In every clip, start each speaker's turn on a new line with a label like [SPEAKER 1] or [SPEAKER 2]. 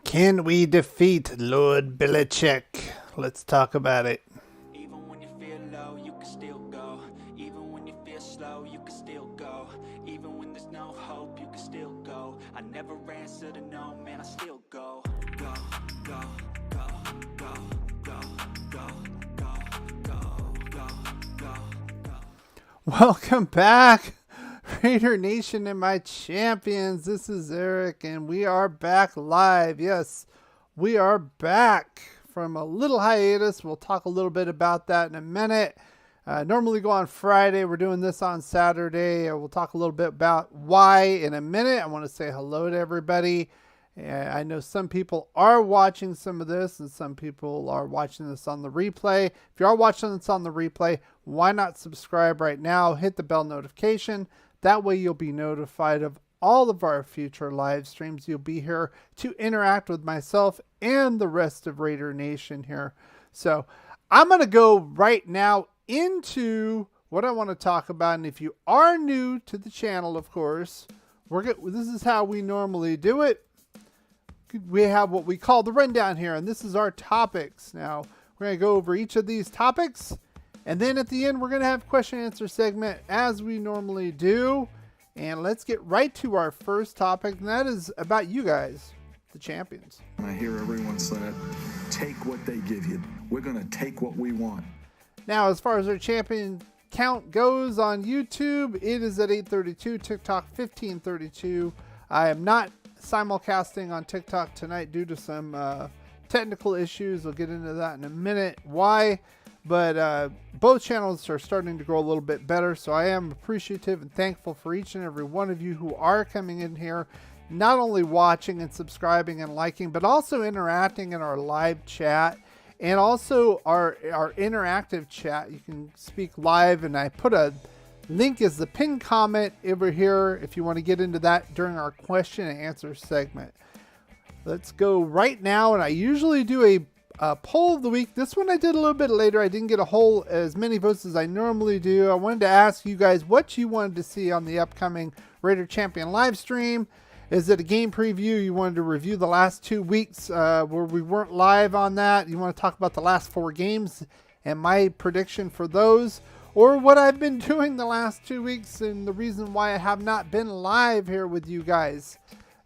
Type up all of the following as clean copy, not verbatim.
[SPEAKER 1] Can we defeat Lord Belichick? Let's talk about it.
[SPEAKER 2] Even when you feel low, you can still go. Even when you feel slow, you can still go. Even when there's no hope, you can still go. I never answer to no, man, I still go. Go, go, go, go, go, go, go, go, go, go, go.
[SPEAKER 1] Welcome back, Raider Nation and my champions. This is Eric, and we are back live. Yes, we are back from a little hiatus. We'll talk a little bit about that in a minute. Normally go on Friday. We're doing this on Saturday. We'll talk a little bit about why in a minute. I want to say hello to everybody. I know some people are watching some of this and some people are watching this on the replay. If you are watching this on the replay, why not subscribe right now? Hit the bell notification. That way you'll be notified of all of our future live streams. You'll be here to interact with myself and the rest of Raider Nation here. So I'm going to go right now into what I want to talk about. And if you are new to the channel, of course, this is how we normally do it. We have what we call the rundown here, and this is our topics. Now, we're going to go over each of these topics, and then at the end, we're going to have question and answer segment as we normally do. And let's get right to our first topic, and that is about you guys, the champions.
[SPEAKER 3] I hear everyone say it, take what they give you. We're going to take what we want.
[SPEAKER 1] Now, as far as our champion count goes on YouTube, it is at 832, TikTok 1532. I am not simulcasting on TikTok tonight due to some technical issues. We'll get into that in a minute. Why? But both channels are starting to grow a little bit better, so I am appreciative and thankful for each and every one of you who are coming in here, not only watching and subscribing and liking, but also interacting in our live chat and also our interactive chat. You can speak live, and I put a link as the pinned comment over here if you want to get into that during our question and answer segment. Let's go right now, and I usually do a poll of the week. This one I did a little bit later. I didn't get as many votes as I normally do. I wanted to ask you guys what you wanted to see on the upcoming Raider Champion live stream. Is it a game preview? You wanted to review the last 2 weeks where we weren't live on that? You want to talk about the last 4 games and my prediction for those? Or what I've been doing the last 2 weeks and the reason why I have not been live here with you guys.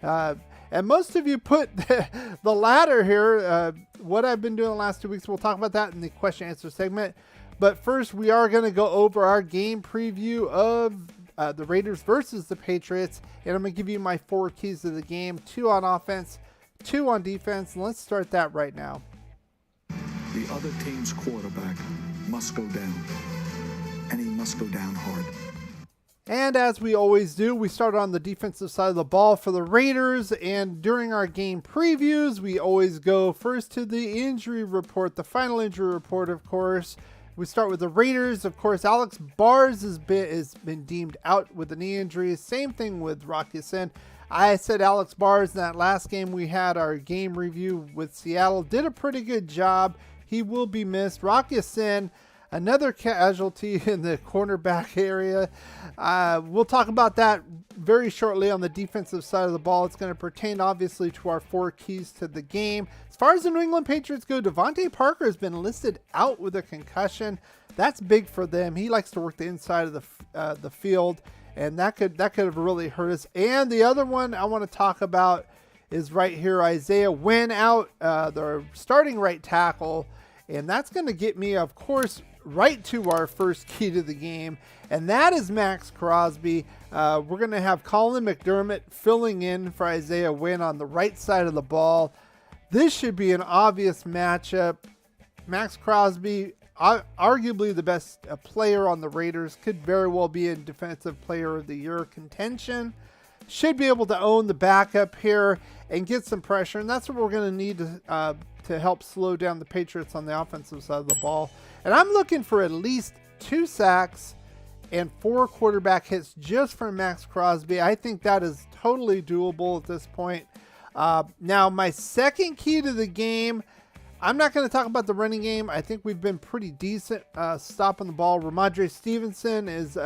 [SPEAKER 1] And most of you put the latter here, what I've been doing the last 2 weeks. We'll talk about that in the question answer segment. But first, we are going to go over our game preview of the Raiders versus the Patriots. And I'm going to give you my 4 keys to the game, 2 on offense, 2 on defense. And let's start that right now.
[SPEAKER 3] The other team's quarterback must go down. And he must go down hard.
[SPEAKER 1] And as we always do, we start on the defensive side of the ball for the Raiders. And during our game previews, we always go first to the injury report, the final injury report, of course. We start with the Raiders. Of course, Alex Bars has been deemed out with a knee injury. Same thing with Rocky Sin. I said Alex Bars in that last game we had our game review with Seattle. Did a pretty good job. He will be missed. Rocky Sin, another casualty in the cornerback area. We'll talk about that very shortly on the defensive side of the ball. It's going to pertain, obviously, to our 4 keys to the game. As far as the New England Patriots go, Devontae Parker has been listed out with a concussion. That's big for them. He likes to work the inside of the field, and that could have really hurt us. And the other one I want to talk about is right here, Isaiah Wynn out, the starting right tackle, and that's going to get me, of course, right to our first key to the game, and that is Max Crosby. We're going to have Colin McDermott filling in for Isaiah Wynn on the right side of the ball. This should be an obvious matchup. Max Crosby, arguably the best player on the Raiders, could very well be in Defensive Player of the Year contention. Should be able to own the backup here and get some pressure, and that's what we're going to need to help slow down the Patriots on the offensive side of the ball. And I'm looking for at least 2 sacks and 4 quarterback hits just from Max Crosby. I think that is totally doable at this point. Now, my second key to the game, I'm not going to talk about the running game. I think we've been pretty decent stopping the ball. Ramondre Stevenson is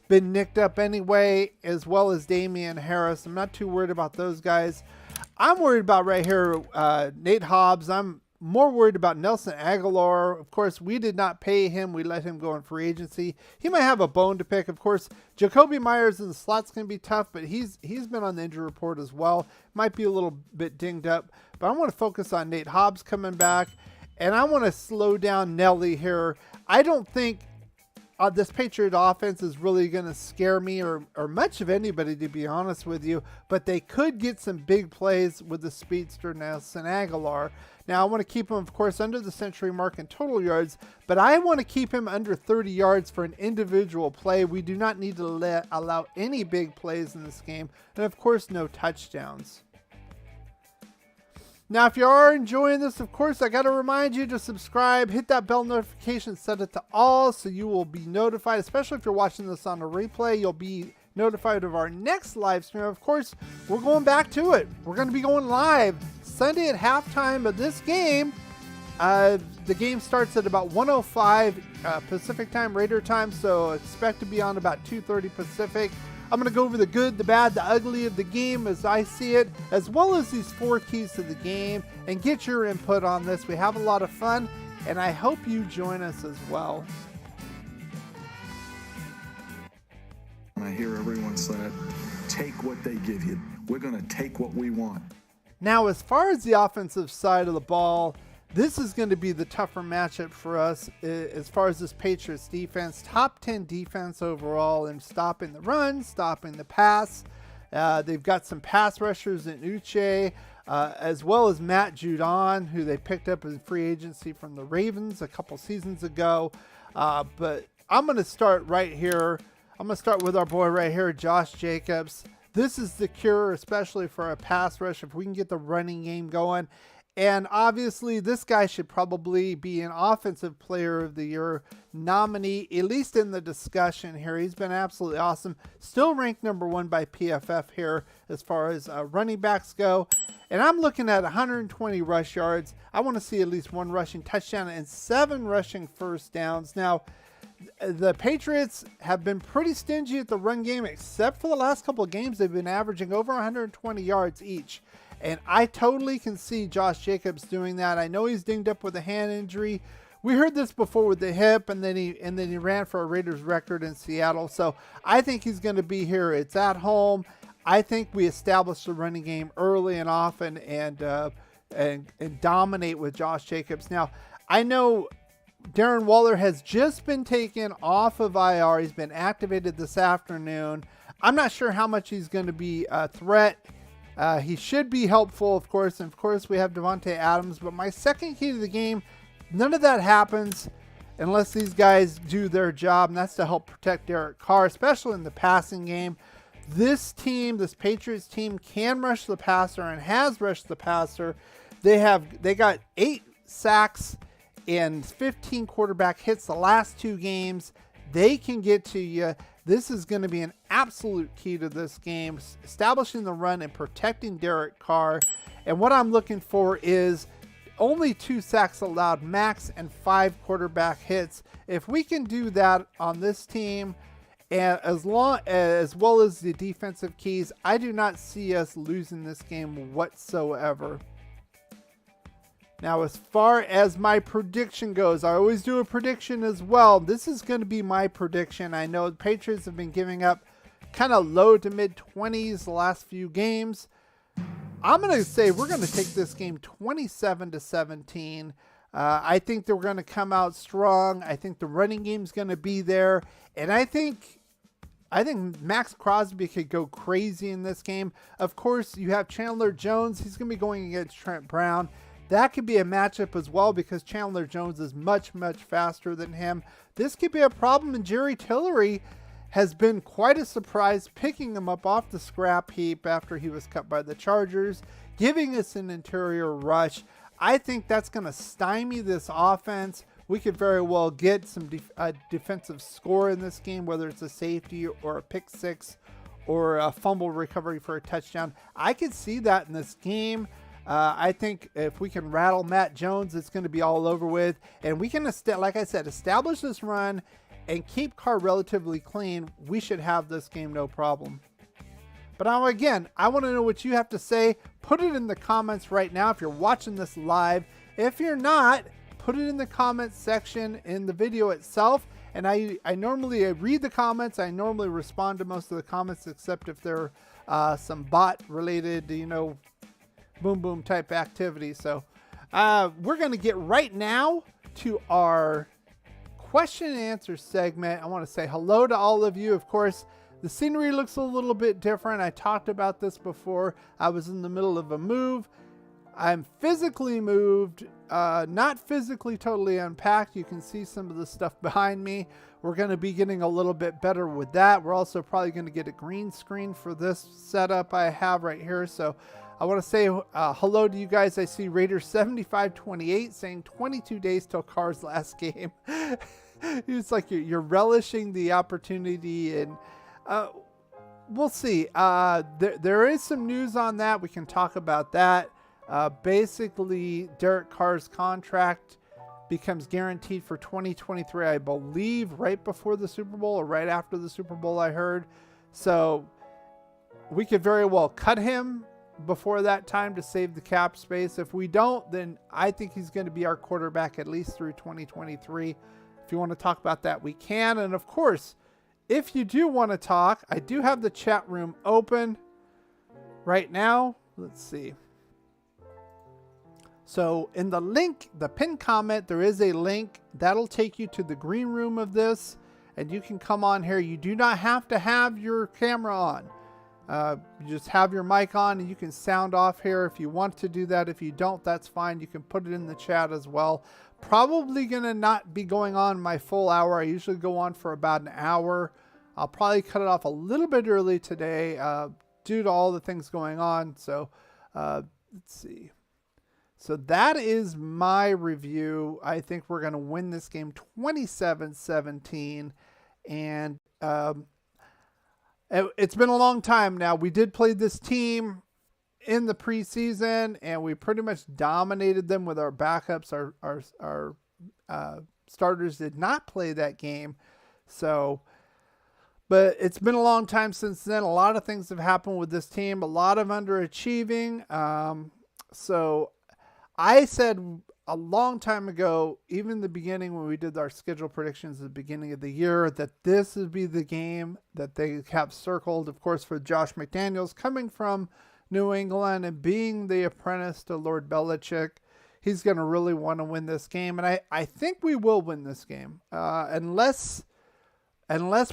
[SPEAKER 1] been nicked up anyway, as well as Damian Harris. I'm not too worried about those guys. I'm worried about right here Nate Hobbs. I'm more worried about Nelson Aguilar. Of course, we did not pay him. We let him go in free agency. He might have a bone to pick. Of course, Jacoby Myers in the slot's going to be tough, but he's been on the injury report as well. Might be a little bit dinged up. But I want to focus on Nate Hobbs coming back, and I want to slow down Nelly here. I don't think this Patriot offense is really going to scare me or much of anybody, to be honest with you, but they could get some big plays with the speedster Nelson Aguilar. Now, I want to keep him, of course, under the century mark in total yards, but I want to keep him under 30 yards for an individual play. We do not need to allow any big plays in this game, and of course, no touchdowns. Now, if you are enjoying this, of course, I got to remind you to subscribe, hit that bell notification, set it to all so you will be notified, especially if you're watching this on a replay. You'll be notified of our next live stream. Of course, we're going back to it. We're going to be going live Sunday at halftime of this game. The game starts at about 1:05 Pacific time, Raider time, so expect to be on about 2:30 Pacific. I'm going to go over the good, the bad, the ugly of the game as I see it, as well as these 4 keys to the game, and get your input on this. We have a lot of fun, and I hope you join us as well.
[SPEAKER 3] I hear everyone say it, take what they give you. We're going to take what we want.
[SPEAKER 1] Now, as far as the offensive side of the ball, this is going to be the tougher matchup for us as far as this Patriots defense. Top 10 defense overall in stopping the run, stopping the pass. They've got some pass rushers in Uche, as well as Matt Judon, who they picked up in free agency from the Ravens a couple seasons ago. But I'm going to start right here. I'm going to start with our boy right here, Josh Jacobs. This is the cure, especially for a pass rush, if we can get the running game going. And obviously, this guy should probably be an Offensive Player of the Year nominee, at least in the discussion here. He's been absolutely awesome. Still ranked number 1 by PFF here as far as running backs go. And I'm looking at 120 rush yards. I want to see at least 1 rushing touchdown and 7 rushing first downs. Now, the Patriots have been pretty stingy at the run game, except for the last couple of games. They've been averaging over 120 yards each. And I totally can see Josh Jacobs doing that. I know he's dinged up with a hand injury. We heard this before with the hip, and then he ran for a Raiders record in Seattle. So I think he's going to be here. It's at home. I think we establish the running game early and often and dominate with Josh Jacobs. Now, I know Darren Waller has just been taken off of IR. He's been activated this afternoon. I'm not sure how much he's going to be a threat. He should be helpful, of course. And of course, we have Devontae Adams. But my second key to the game, none of that happens unless these guys do their job. And that's to help protect Derek Carr, especially in the passing game. This team, this Patriots team, can rush the passer and has rushed the passer. They got 8 sacks and 15 quarterback hits the last 2 games. They can get to you. This is going to be an absolute key to this game, establishing the run and protecting Derek Carr. And what I'm looking for is only 2 sacks allowed max and 5 quarterback hits. If we can do that on this team, and as well as the defensive keys, I do not see us losing this game whatsoever. Now, as far as my prediction goes, I always do a prediction as well. This is going to be my prediction. I know the Patriots have been giving up kind of low to mid 20s the last few games. I'm going to say we're going to take this game 27-17. I think they're going to come out strong. I think the running game's going to be there. And I think Max Crosby could go crazy in this game. Of course, you have Chandler Jones. He's going to be going against Trent Brown. that could be a matchup as well because Chandler Jones is much, much faster than him. This could be a problem, and Jerry Tillery has been quite a surprise, picking him up off the scrap heap after he was cut by the Chargers, giving us an interior rush. I think that's going to stymie this offense. We could very well get some defensive score in this game, whether it's a safety or a pick six or a fumble recovery for a touchdown. I could see that in this game. I think if we can rattle Matt Jones, it's going to be all over with. And we can, like I said, establish this run and keep Carr relatively clean. We should have this game no problem. But now, again, I want to know what you have to say. Put it in the comments right now if you're watching this live. If you're not, put it in the comments section in the video itself. And I normally read the comments. I normally respond to most of the comments, except if they're some bot related, boom boom type activity. So we're going to get right now to our question and answer segment. I want to say hello to all of you. Of course, the scenery looks a little bit different. I talked about this before. I was in the middle of a move. I'm physically moved, not physically totally unpacked. You can see some of the stuff behind me. We're going to be getting a little bit better with that. We're also probably going to get a green screen for this setup I have right here. So I want to say hello to you guys. I see Raiders 7528 saying 22 days till Carr's last game. It's like you're relishing the opportunity, and we'll see. There is some news on that. We can talk about that. Basically, Derek Carr's contract becomes guaranteed for 2023, I believe, right before the Super Bowl or right after the Super Bowl, I heard. So we could very well cut him before that time to save the cap space. If we don't, then I think he's going to be our quarterback at least through 2023. If you want to talk about that, we can. And of course, if you do want to talk, I do have the chat room open right now. Let's see. So in the link, the pinned comment, there is a link that'll take you to the green room of this, and you can come on here. You do not have to have your camera on. You just have your mic on, and you can sound off here if you want to do that. If you don't, that's fine. You can put it in the chat as well. Probably going to not be going on my full hour. I usually go on for about an hour. I'll probably cut it off a little bit early today due to all the things going on. So let's see. So that is my review. I think we're going to win this game 27-17. And it's been a long time now. We did play this team in the preseason, and we pretty much dominated them with our backups. Our starters did not play that game. So, but it's been a long time since then. A lot of things have happened with this team, a lot of underachieving. So I said a long time ago, even in the beginning when we did our schedule predictions at the beginning of the year, that this would be the game that they have circled. Of course, for Josh McDaniels coming from New England and being the apprentice to Lord Belichick, he's going to really want to win this game. And I think we will win this game unless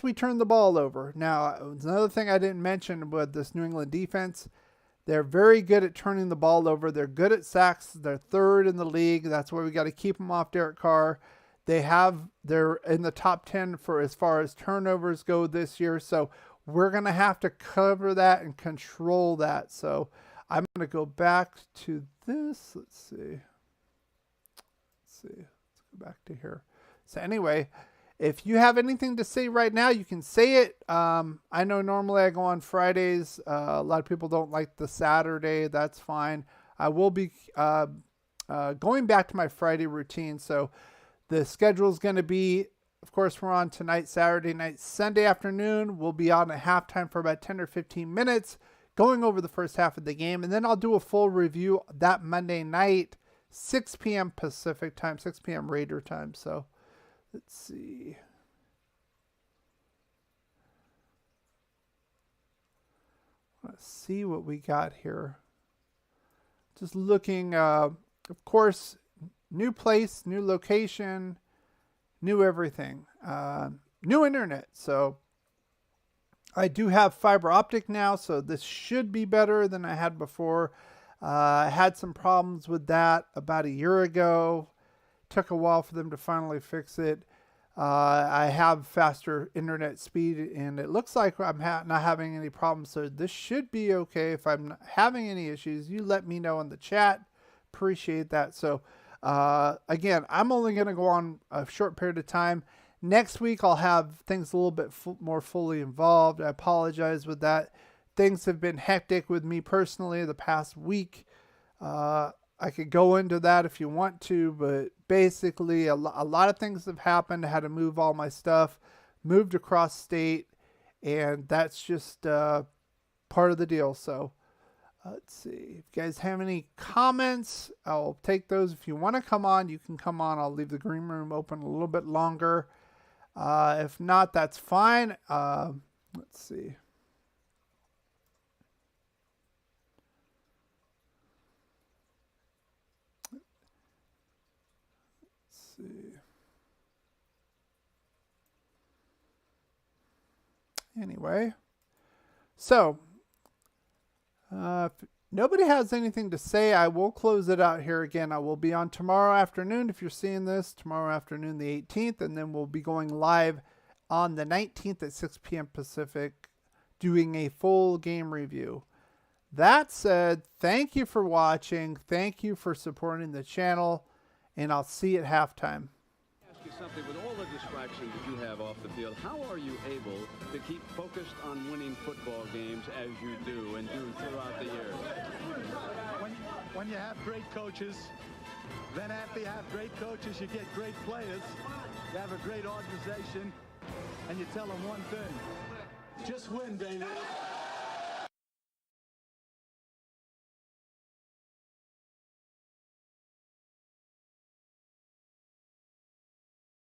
[SPEAKER 1] we turn the ball over. Now, another thing I didn't mention with this New England defense, they're very good at turning the ball over. They're good at sacks. They're third in the league. That's why we got to keep them off Derek Carr. They're in the top 10 for as far as turnovers go this year. So we're going to have to cover that and control that. So I'm going to go back to this. Let's see. Let's go back to here. So anyway, if you have anything to say right now, you can say it. I know normally I go on Fridays. A lot of people don't like the Saturday. That's fine. I will be going back to my Friday routine. So the schedule is going to be, of course, we're on tonight, Saturday night, Sunday afternoon. We'll be on at halftime for about 10 or 15 minutes, going over the first half of the game. And then I'll do a full review that Monday night, 6 p.m. Pacific time, 6 p.m. Raider time. So let's see. Let's see what we got here. Just looking, of course, new place, new location, new everything, new internet. So I do have fiber optic now, so this should be better than I had before. I had some problems with that about a year ago. Took a while for them to finally fix it. I have faster internet speed, and it looks like I'm not having any problems. So this should be okay. If I'm not having any issues, you let me know in the chat. Appreciate that. So again, I'm only going to go on a short period of time. Next week, I'll have things a little bit more fully involved. I apologize with that. Things have been hectic with me personally the past week. I could go into that if you want to, but basically a lot of things have happened. I had to move all my stuff, moved across state, and that's just part of the deal. So let's see. If you guys have any comments, I'll take those. If you want to come on, you can come on. I'll leave the green room open a little bit longer. If not, that's fine. Let's see. Anyway, so if nobody has anything to say, I will close it out here again. I will be on tomorrow afternoon if you're seeing this, tomorrow afternoon the 18th, and then we'll be going live on the 19th at 6 p.m. Pacific doing a full game review. That said, thank you for watching. Thank you for supporting the channel, and I'll see you at halftime.
[SPEAKER 4] Something with all the distractions that you have off the field, how are you able to keep focused on winning football games as you do and do throughout the years?
[SPEAKER 5] When you have great coaches, then after you have great coaches, you get great players. You have a great organization, and you tell them one thing: just win, baby.